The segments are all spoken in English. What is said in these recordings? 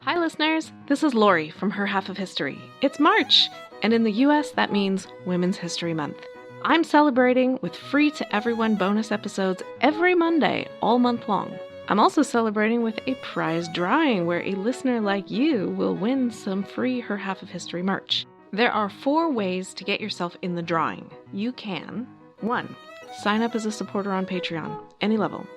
Hi listeners, this is Lori from Her Half of History. It's March, and in the US that means Women's History Month. I'm celebrating with free to everyone bonus episodes every Monday, all month long. I'm also celebrating with a prize drawing where a listener like you will win some free Her Half of History merch. There are 4 ways to get yourself in the drawing. You can 1. Sign up as a supporter on Patreon, any level.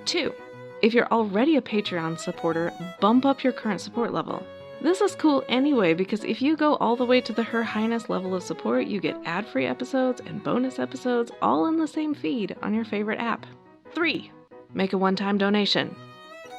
2. If you're already a Patreon supporter, bump up your current support level. This is cool anyway because if you go all the way to the Her Highness level of support, you get ad-free episodes and bonus episodes all in the same feed on your favorite app. 3. Make a one-time donation.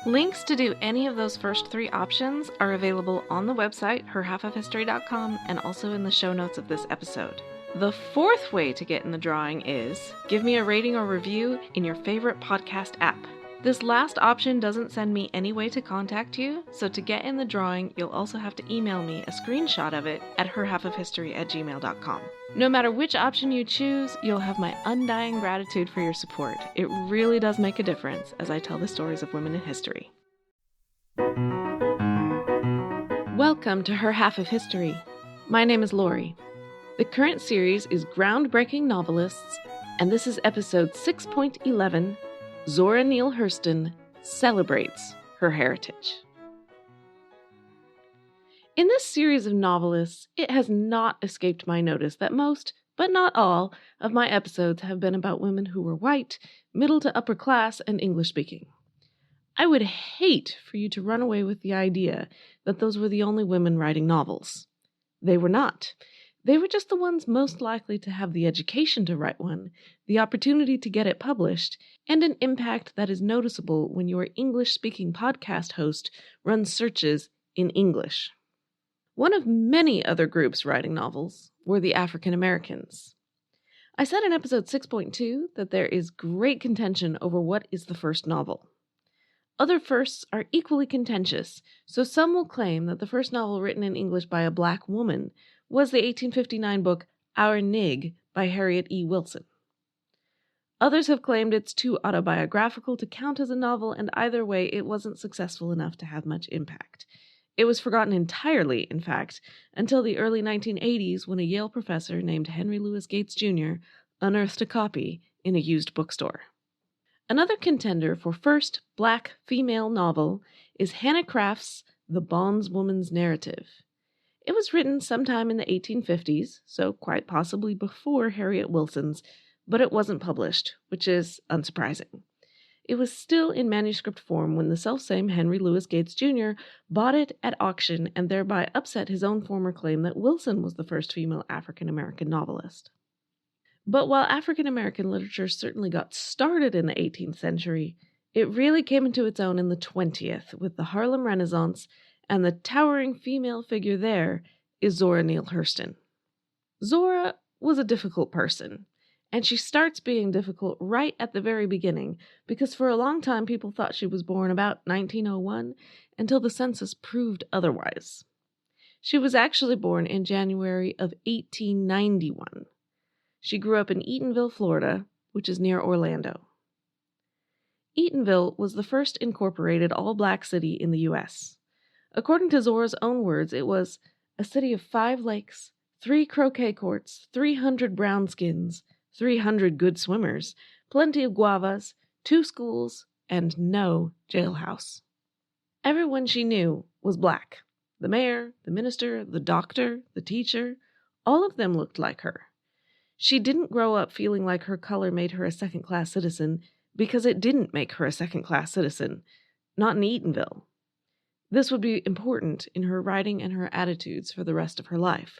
Links to do any of those first 3 options are available on the website, herhalfofhistory.com, and also in the show notes of this episode. The 4th way to get in the drawing is give me a rating or review in your favorite podcast app. This last option doesn't send me any way to contact you, so to get in the drawing, you'll also have to email me a screenshot of it at herhalfofhistory@gmail.com. No matter which option you choose, you'll have my undying gratitude for your support. It really does make a difference as I tell the stories of women in history. Welcome to Her Half of History. My name is Lori. The current series is Groundbreaking Novelists, and this is episode 6.11, Zora Neale Hurston celebrates her heritage. In this series of novelists, it has not escaped my notice that most, but not all, of my episodes have been about women who were white, middle to upper class, and English-speaking. I would hate for you to run away with the idea that those were the only women writing novels. They were not. They were just the ones most likely to have the education to write one, the opportunity to get it published, and an impact that is noticeable when your English-speaking podcast host runs searches in English. One of many other groups writing novels were the African Americans. I said in episode 6.2 that there is great contention over what is the first novel. Other firsts are equally contentious, so some will claim that the first novel written in English by a black woman was the 1859 book Our Nig by Harriet E. Wilson. Others have claimed it's too autobiographical to count as a novel, and either way, it wasn't successful enough to have much impact. It was forgotten entirely, in fact, until the early 1980s when a Yale professor named Henry Louis Gates Jr. unearthed a copy in a used bookstore. Another contender for first black female novel is Hannah Craft's The Bondswoman's Narrative. It was written sometime in the 1850s, so quite possibly before Harriet Wilson's, but it wasn't published, which is unsurprising. It was still in manuscript form when the selfsame Henry Louis Gates Jr. bought it at auction and thereby upset his own former claim that Wilson was the first female African-American novelist. But while African-American literature certainly got started in the 18th century, it really came into its own in the 20th with the Harlem Renaissance, and the towering female figure there is Zora Neale Hurston. Zora was a difficult person, and she starts being difficult right at the very beginning because for a long time people thought she was born about 1901 until the census proved otherwise. She was actually born in January of 1891. She grew up in Eatonville, Florida, which is near Orlando. Eatonville was the first incorporated all-black city in the U.S. According to Zora's own words, it was a city of 5 lakes, 3 croquet courts, 300 brown skins, 300 good swimmers, plenty of guavas, 2 schools, and no jailhouse. Everyone she knew was black. The mayor, the minister, the doctor, the teacher, all of them looked like her. She didn't grow up feeling like her color made her a second-class citizen because it didn't make her a second-class citizen, not in Eatonville. This would be important in her writing and her attitudes for the rest of her life.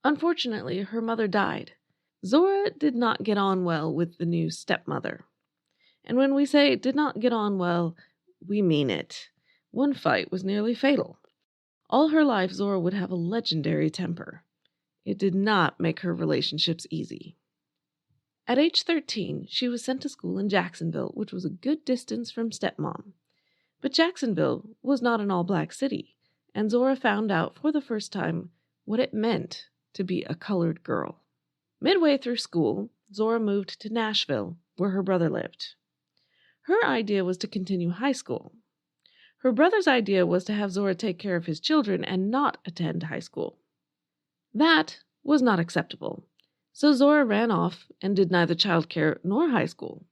Unfortunately, her mother died. Zora did not get on well with the new stepmother. And when we say did not get on well, we mean it. One fight was nearly fatal. All her life, Zora would have a legendary temper. It did not make her relationships easy. At age 13, she was sent to school in Jacksonville, which was a good distance from stepmom. But Jacksonville was not an all-black city, and Zora found out for the first time what it meant to be a colored girl. Midway through school, Zora moved to Nashville, where her brother lived. Her idea was to continue high school. Her brother's idea was to have Zora take care of his children and not attend high school. That was not acceptable, so Zora ran off and did neither childcare nor high school.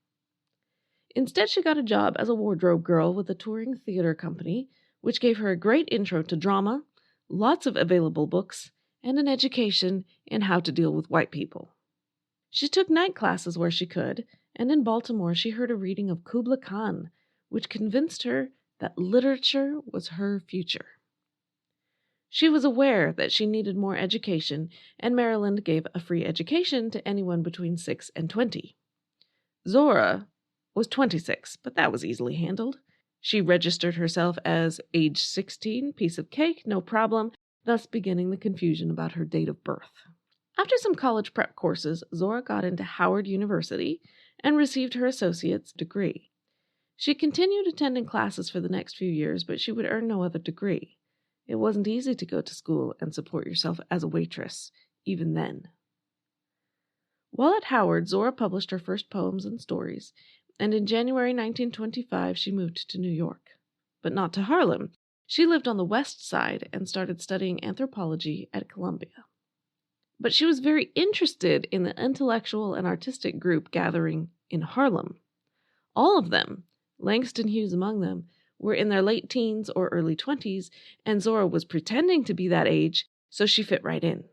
Instead, she got a job as a wardrobe girl with a touring theater company, which gave her a great intro to drama, lots of available books, and an education in how to deal with white people. She took night classes where she could, and in Baltimore she heard a reading of Kubla Khan, which convinced her that literature was her future. She was aware that she needed more education, and Maryland gave a free education to anyone between 6 and 20. Zora was 26, but that was easily handled. She registered herself as age 16, piece of cake, no problem, thus beginning the confusion about her date of birth. After some college prep courses, Zora got into Howard University and received her associate's degree. She continued attending classes for the next few years, but she would earn no other degree. It wasn't easy to go to school and support yourself as a waitress, even then. While at Howard, Zora published her first poems and stories, and in January 1925 she moved to New York. But not to Harlem. She lived on the West Side and started studying anthropology at Columbia. But she was very interested in the intellectual and artistic group gathering in Harlem. All of them, Langston Hughes among them, were in their late teens or early 20s, and Zora was pretending to be that age, so she fit right in.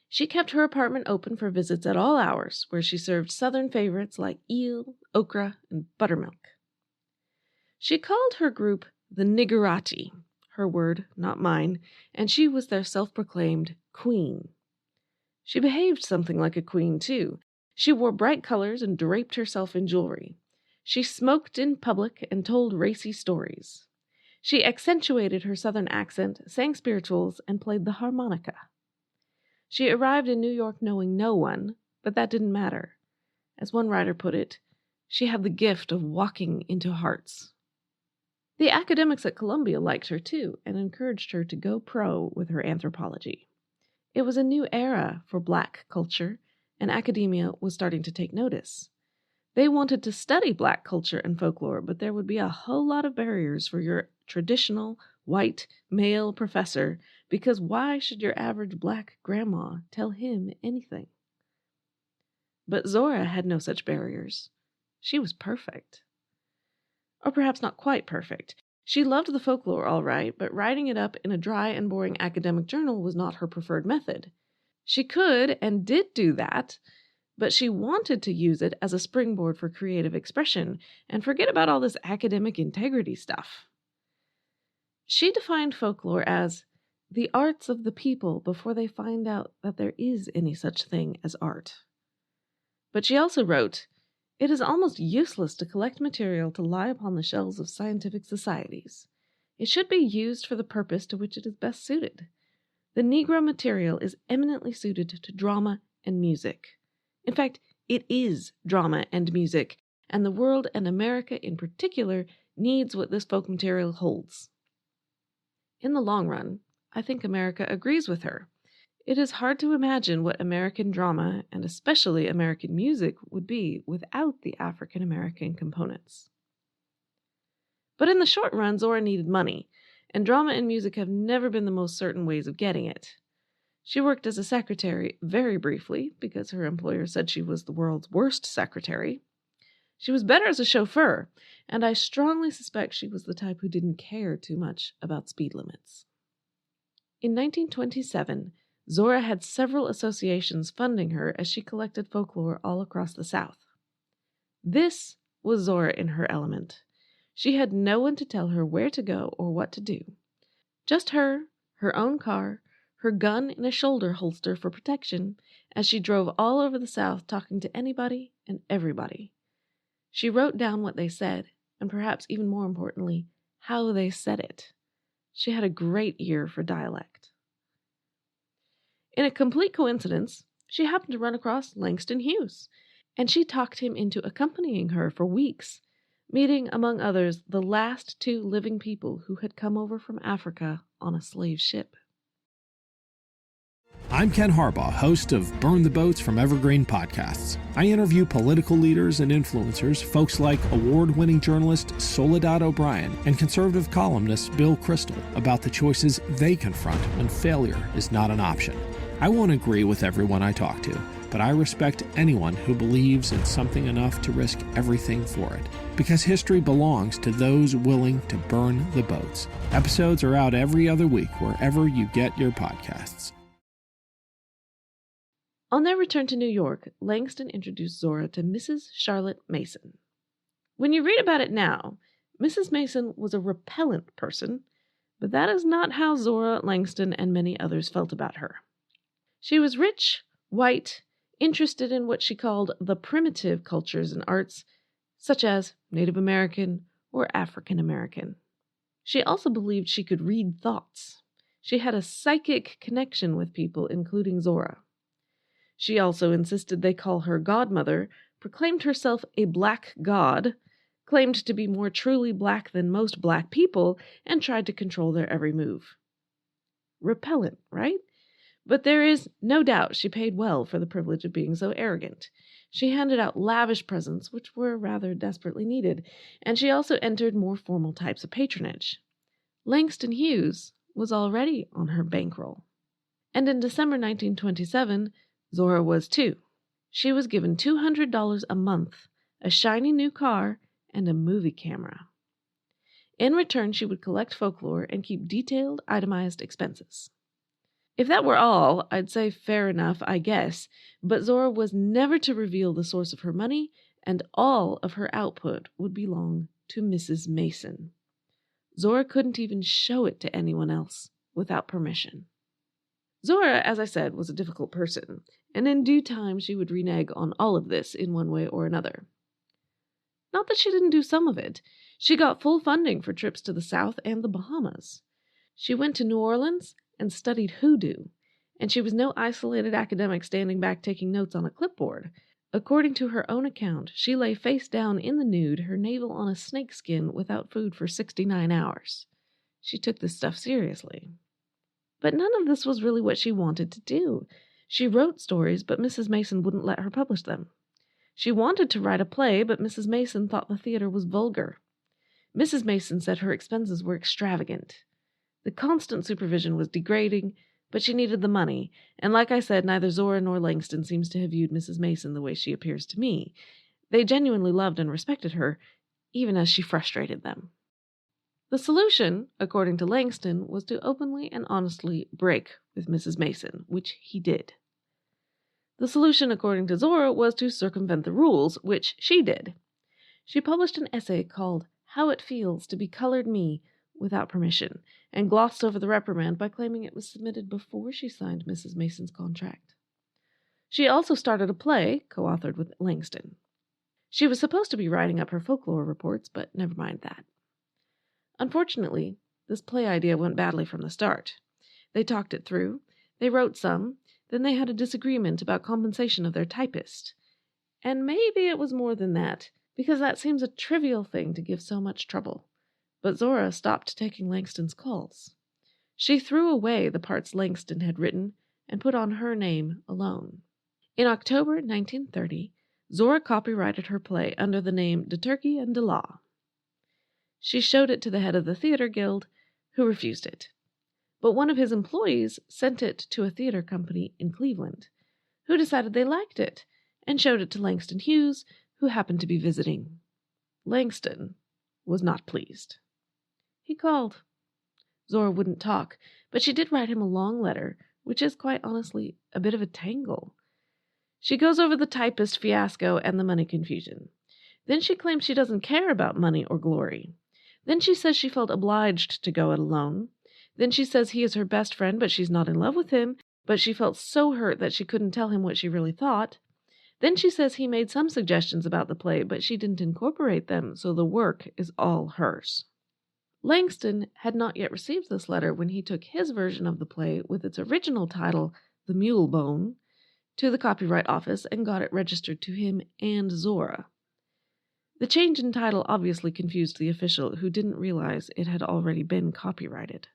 She kept her apartment open for visits at all hours, where she served Southern favorites like eel, okra, and buttermilk. She called her group the Niggerati, her word, not mine, and she was their self-proclaimed queen. She behaved something like a queen, too. She wore bright colors and draped herself in jewelry. She smoked in public and told racy stories. She accentuated her Southern accent, sang spirituals, and played the harmonica. She arrived in New York knowing no one, but that didn't matter. As one writer put it, she had the gift of walking into hearts. The academics at Columbia liked her too and encouraged her to go pro with her anthropology. It was a new era for Black culture, and academia was starting to take notice. They wanted to study Black culture and folklore, but there would be a whole lot of barriers for your traditional, white, male professor, because why should your average Black grandma tell him anything? But Zora had no such barriers. She was perfect. Or perhaps not quite perfect. She loved the folklore all right, but writing it up in a dry and boring academic journal was not her preferred method. She could and did do that, but she wanted to use it as a springboard for creative expression and forget about all this academic integrity stuff. She defined folklore as the arts of the people before they find out that there is any such thing as art. But she also wrote, "It is almost useless to collect material to lie upon the shelves of scientific societies. It should be used for the purpose to which it is best suited. The Negro material is eminently suited to drama and music. In fact, it is drama and music, and the world, and America in particular, needs what this folk material holds." In the long run, I think America agrees with her. It is hard to imagine what American drama, and especially American music, would be without the African American components. But in the short run, Zora needed money, and drama and music have never been the most certain ways of getting it. She worked as a secretary very briefly, because her employer said she was the world's worst secretary. She was better as a chauffeur, and I strongly suspect she was the type who didn't care too much about speed limits. In 1927, Zora had several associations funding her as she collected folklore all across the South. This was Zora in her element. She had no one to tell her where to go or what to do. Just her own car, her gun in a shoulder holster for protection, as she drove all over the South talking to anybody and everybody. She wrote down what they said, and perhaps even more importantly, how they said it. She had a great ear for dialect. In a complete coincidence, she happened to run across Langston Hughes, and she talked him into accompanying her for weeks, meeting, among others, the last 2 living people who had come over from Africa on a slave ship. I'm Ken Harbaugh, host of Burn the Boats from Evergreen Podcasts. I interview political leaders and influencers, folks like award-winning journalist Soledad O'Brien and conservative columnist Bill Kristol, about the choices they confront when failure is not an option. I won't agree with everyone I talk to, but I respect anyone who believes in something enough to risk everything for it. Because history belongs to those willing to burn the boats. Episodes are out every other week wherever you get your podcasts. On their return to New York, Langston introduced Zora to Mrs. Charlotte Mason. When you read about it now, Mrs. Mason was a repellent person, but that is not how Zora, Langston, and many others felt about her. She was rich, white, interested in what she called the primitive cultures and arts, such as Native American or African American. She also believed she could read thoughts. She had a psychic connection with people, including Zora. She also insisted they call her godmother, proclaimed herself a black god, claimed to be more truly black than most black people, and tried to control their every move. Repellent, right? But there is no doubt she paid well for the privilege of being so arrogant. She handed out lavish presents, which were rather desperately needed, and she also entered more formal types of patronage. Langston Hughes was already on her bankroll. And in December 1927, Zora was too. She was given $200 a month, a shiny new car, and a movie camera. In return, she would collect folklore and keep detailed, itemized expenses. If that were all, I'd say fair enough, I guess, but Zora was never to reveal the source of her money, and all of her output would belong to Mrs. Mason. Zora couldn't even show it to anyone else without permission. Zora, as I said, was a difficult person, and in due time she would renege on all of this in one way or another. Not that she didn't do some of it. She got full funding for trips to the South and the Bahamas. She went to New Orleans and studied hoodoo, and she was no isolated academic standing back taking notes on a clipboard. According to her own account, she lay face down in the nude, her navel on a snakeskin without food for 69 hours. She took this stuff seriously. But none of this was really what she wanted to do. She wrote stories, but Mrs. Mason wouldn't let her publish them. She wanted to write a play, but Mrs. Mason thought the theater was vulgar. Mrs. Mason said her expenses were extravagant. The constant supervision was degrading, but she needed the money, and like I said, neither Zora nor Langston seems to have viewed Mrs. Mason the way she appears to me. They genuinely loved and respected her, even as she frustrated them. The solution, according to Langston, was to openly and honestly break with Mrs. Mason, which he did. The solution, according to Zora, was to circumvent the rules, which she did. She published an essay called How It Feels to Be Colored Me without permission, and glossed over the reprimand by claiming it was submitted before she signed Mrs. Mason's contract. She also started a play, co-authored with Langston. She was supposed to be writing up her folklore reports, but never mind that. Unfortunately, this play idea went badly from the start. They talked it through, they wrote some, then they had a disagreement about compensation of their typist. And maybe it was more than that, because that seems a trivial thing to give so much trouble. But Zora stopped taking Langston's calls. She threw away the parts Langston had written and put on her name alone. In October 1930, Zora copyrighted her play under the name De Turkey and De Law. She showed it to the head of the theater guild, who refused it. But one of his employees sent it to a theater company in Cleveland, who decided they liked it and showed it to Langston Hughes, who happened to be visiting. Langston was not pleased. He called. Zora wouldn't talk, but she did write him a long letter, which is quite honestly a bit of a tangle. She goes over the typist fiasco and the money confusion. Then she claims she doesn't care about money or glory. Then she says she felt obliged to go it alone. Then she says he is her best friend, but she's not in love with him, but she felt so hurt that she couldn't tell him what she really thought. Then she says he made some suggestions about the play, but she didn't incorporate them, so the work is all hers. Langston had not yet received this letter when he took his version of the play with its original title, The Mule Bone, to the Copyright Office and got it registered to him and Zora. The change in title obviously confused the official, who didn't realize it had already been copyrighted.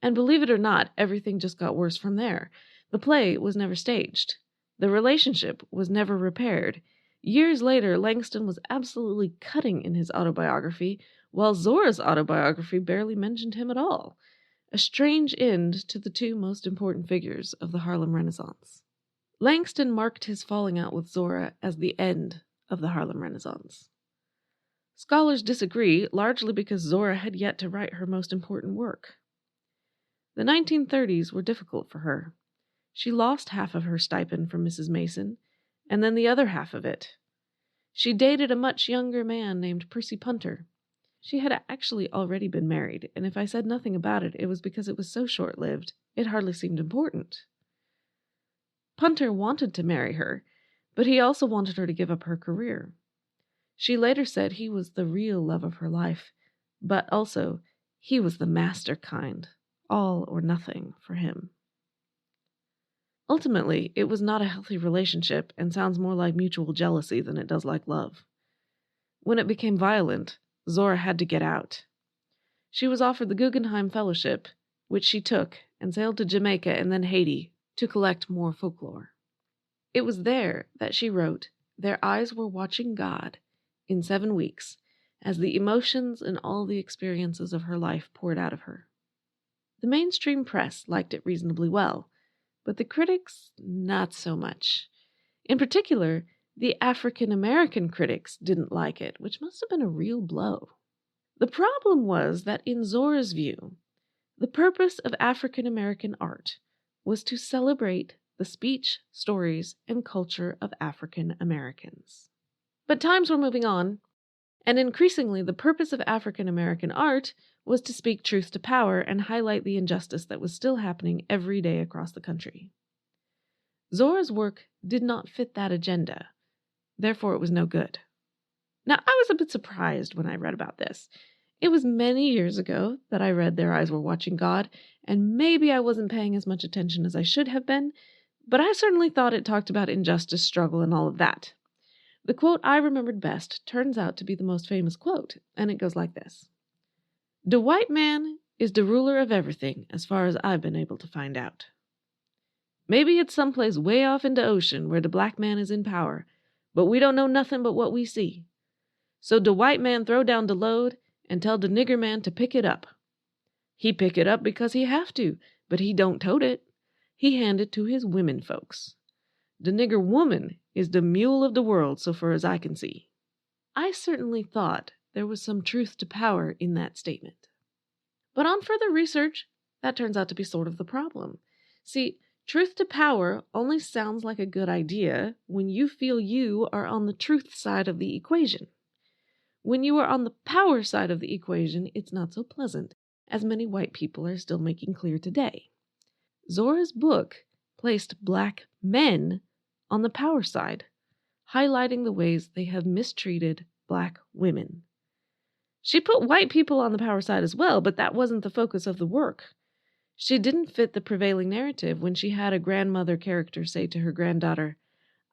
And believe it or not, everything just got worse from there. The play was never staged. The relationship was never repaired. Years later, Langston was absolutely cutting in his autobiography, while Zora's autobiography barely mentioned him at all. A strange end to the two most important figures of the Harlem Renaissance. Langston marked his falling out with Zora as the end of the Harlem Renaissance. Scholars disagree, largely because Zora had yet to write her most important work. The 1930s were difficult for her. She lost half of her stipend from Mrs. Mason, and then the other half of it. She dated a much younger man named Percy Punter. She had actually already been married, and if I said nothing about it, it was because it was so short-lived, it hardly seemed important. Punter wanted to marry her, but he also wanted her to give up her career. She later said he was the real love of her life, but also he was the master kind, all or nothing for him. Ultimately, it was not a healthy relationship and sounds more like mutual jealousy than it does like love. When it became violent, Zora had to get out. She was offered the Guggenheim Fellowship, which she took, and sailed to Jamaica and then Haiti to collect more folklore. It was there that she wrote, "Their eyes were watching God," in 7 weeks, as the emotions and all the experiences of her life poured out of her. The mainstream press liked it reasonably well, but the critics, not so much. In particular, the African-American critics didn't like it, which must have been a real blow. The problem was that in Zora's view, the purpose of African-American art was to celebrate the speech, stories, and culture of African Americans. But times were moving on, and increasingly the purpose of African American art was to speak truth to power and highlight the injustice that was still happening every day across the country. Zora's work did not fit that agenda, therefore it was no good. Now, I was a bit surprised when I read about this. It was many years ago that I read Their Eyes Were Watching God, and maybe I wasn't paying as much attention as I should have been, but I certainly thought it talked about injustice, struggle, and all of that. The quote I remembered best turns out to be the most famous quote, and it goes like this. "The white man is the ruler of everything, as far as I've been able to find out. Maybe it's someplace way off in the ocean where the black man is in power, but we don't know nothing but what we see. So the white man throw down the load and tell the nigger man to pick it up. He pick it up because he have to, but he don't tote it. He hand it to his women folks. The nigger woman is the mule of the world so far as I can see." I certainly thought there was some truth to power in that statement. But on further research, that turns out to be sort of the problem. See, truth to power only sounds like a good idea when you feel you are on the truth side of the equation. When you are on the power side of the equation, it's not so pleasant, as many white people are still making clear today. Zora's book placed black men on the power side, highlighting the ways they have mistreated black women. She put white people on the power side as well, but that wasn't the focus of the work. She didn't fit the prevailing narrative when she had a grandmother character say to her granddaughter,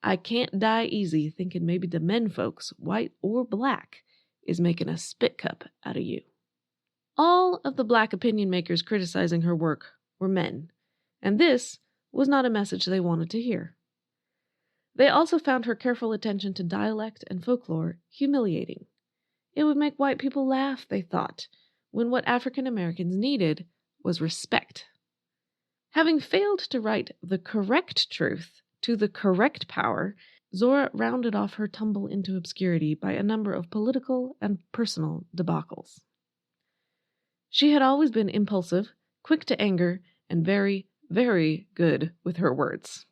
"I can't die easy thinking maybe the men folks, white or black, is making a spit cup out of you." All of the black opinion makers criticizing her work were men, and this was not a message they wanted to hear. They also found her careful attention to dialect and folklore humiliating. It would make white people laugh, they thought, when what African Americans needed was respect. Having failed to write the correct truth to the correct power, Zora rounded off her tumble into obscurity by a number of political and personal debacles. She had always been impulsive, quick to anger, and very, very good with her words.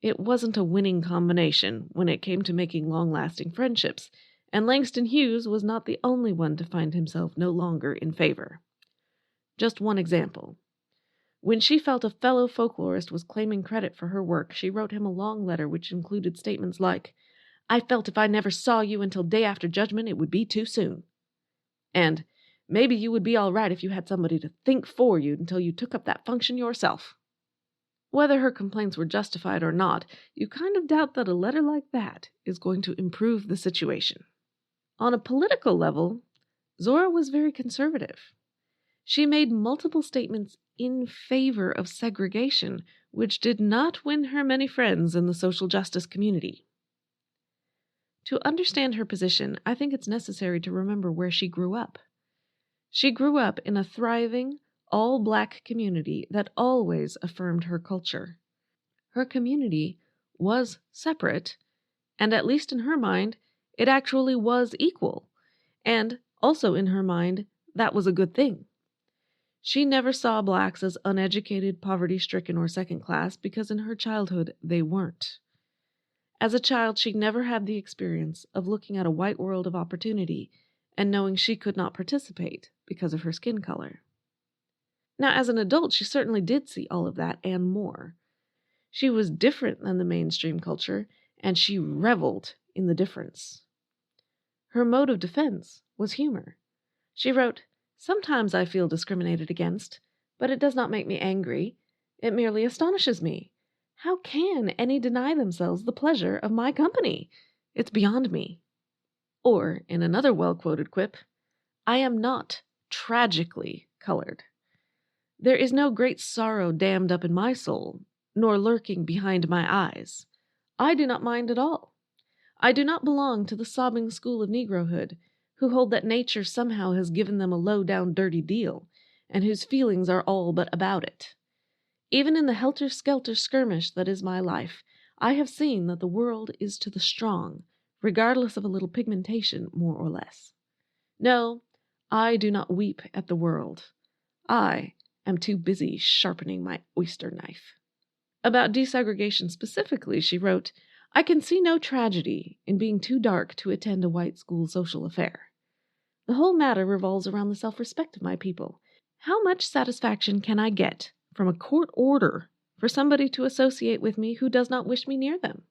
It wasn't a winning combination when it came to making long-lasting friendships, and Langston Hughes was not the only one to find himself no longer in favor. Just one example. When she felt a fellow folklorist was claiming credit for her work, she wrote him a long letter which included statements like, "I felt if I never saw you until day after judgment, it would be too soon." And, "Maybe you would be all right if you had somebody to think for you until you took up that function yourself." Whether her complaints were justified or not, you kind of doubt that a letter like that is going to improve the situation. On a political level, Zora was very conservative. She made multiple statements in favor of segregation, which did not win her many friends in the social justice community. To understand her position, I think it's necessary to remember where she grew up. She grew up in a thriving, all-black community that always affirmed her culture. Her community was separate, and at least in her mind, it actually was equal, and also in her mind, that was a good thing. She never saw blacks as uneducated, poverty-stricken, or second class because in her childhood they weren't. As a child, she never had the experience of looking at a white world of opportunity and knowing she could not participate because of her skin color. Now, as an adult, she certainly did see all of that and more. She was different than the mainstream culture, and she reveled in the difference. Her mode of defense was humor. She wrote, "Sometimes I feel discriminated against, but it does not make me angry. It merely astonishes me. How can any deny themselves the pleasure of my company? It's beyond me." Or, in another well-quoted quip, "I am not tragically colored. There is no great sorrow dammed up in my soul, nor lurking behind my eyes. I do not mind at all. I do not belong to the sobbing school of Negrohood, who hold that nature somehow has given them a low-down dirty deal, and whose feelings are all but about it. Even in the helter-skelter skirmish that is my life, I have seen that the world is to the strong, regardless of a little pigmentation, more or less. No, I do not weep at the world. I am too busy sharpening my oyster knife." About desegregation specifically, she wrote, "I can see no tragedy in being too dark to attend a white school social affair. The whole matter revolves around the self-respect of my people. How much satisfaction can I get from a court order for somebody to associate with me who does not wish me near them?"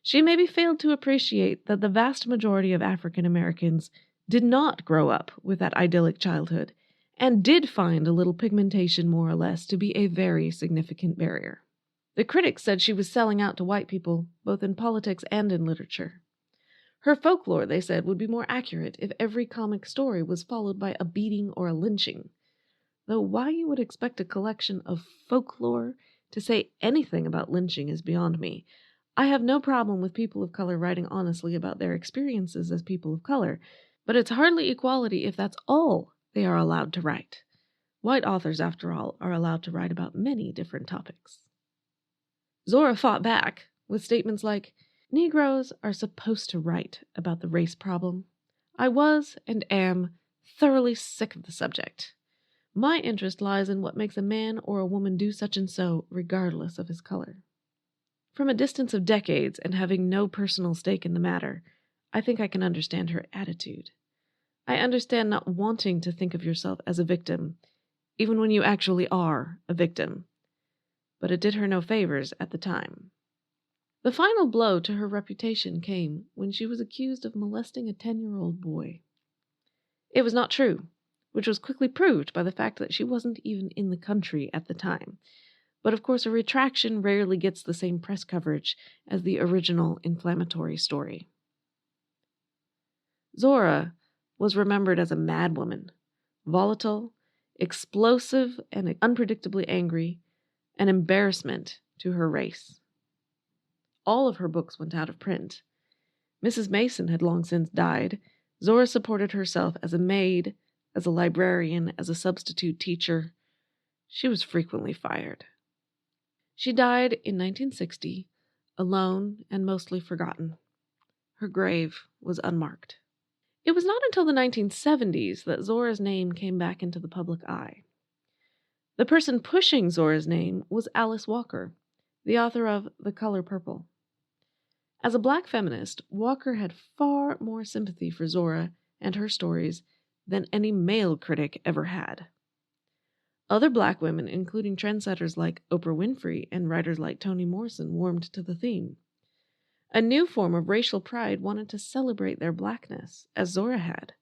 She maybe failed to appreciate that the vast majority of African Americans did not grow up with that idyllic childhood, and did find a little pigmentation more or less to be a very significant barrier. The critics said she was selling out to white people, both in politics and in literature. Her folklore, they said, would be more accurate if every comic story was followed by a beating or a lynching. Though why you would expect a collection of folklore to say anything about lynching is beyond me. I have no problem with people of color writing honestly about their experiences as people of color, but it's hardly equality if that's all they are allowed to write. White authors, after all, are allowed to write about many different topics. Zora fought back with statements like, "Negroes are supposed to write about the race problem. I was and am thoroughly sick of the subject. My interest lies in what makes a man or a woman do such and so, regardless of his color." From a distance of decades and having no personal stake in the matter, I think I can understand her attitude. I understand not wanting to think of yourself as a victim, even when you actually are a victim. But it did her no favors at the time. The final blow to her reputation came when she was accused of molesting a 10-year-old boy. It was not true, which was quickly proved by the fact that she wasn't even in the country at the time. But of course, a retraction rarely gets the same press coverage as the original inflammatory story. Zora was remembered as a madwoman, volatile, explosive, and unpredictably angry, an embarrassment to her race. All of her books went out of print. Mrs. Mason had long since died. Zora supported herself as a maid, as a librarian, as a substitute teacher. She was frequently fired. She died in 1960, alone and mostly forgotten. Her grave was unmarked. It was not until the 1970s that Zora's name came back into the public eye. The person pushing Zora's name was Alice Walker, the author of The Color Purple. As a black feminist, Walker had far more sympathy for Zora and her stories than any male critic ever had. Other black women, including trendsetters like Oprah Winfrey and writers like Toni Morrison, warmed to the theme. A new form of racial pride wanted to celebrate their blackness, as Zora had.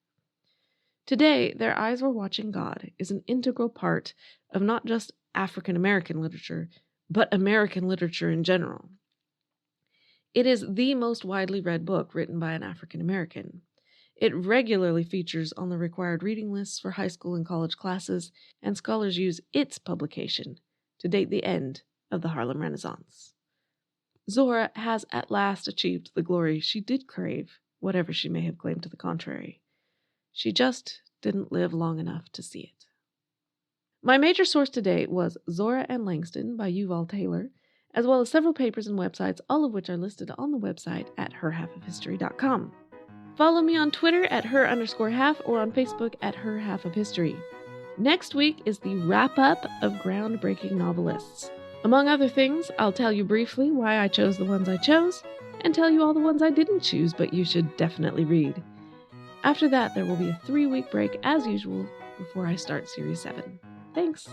Today, Their Eyes Were Watching God is an integral part of not just African American literature, but American literature in general. It is the most widely read book written by an African American. It regularly features on the required reading lists for high school and college classes, and scholars use its publication to date the end of the Harlem Renaissance. Zora has at last achieved the glory she did crave, whatever she may have claimed to the contrary. She just didn't live long enough to see it. My major source today was Zora and Langston by Yuval Taylor, as well as several papers and websites, all of which are listed on the website at herhalfofhistory.com. Follow me on Twitter at her_half or on Facebook at herhalfofhistory. Next week is the wrap-up of groundbreaking novelists. Among other things, I'll tell you briefly why I chose the ones I chose, and tell you all the ones I didn't choose but you should definitely read. After that, there will be a 3-week break as usual before I start Series 7. Thanks!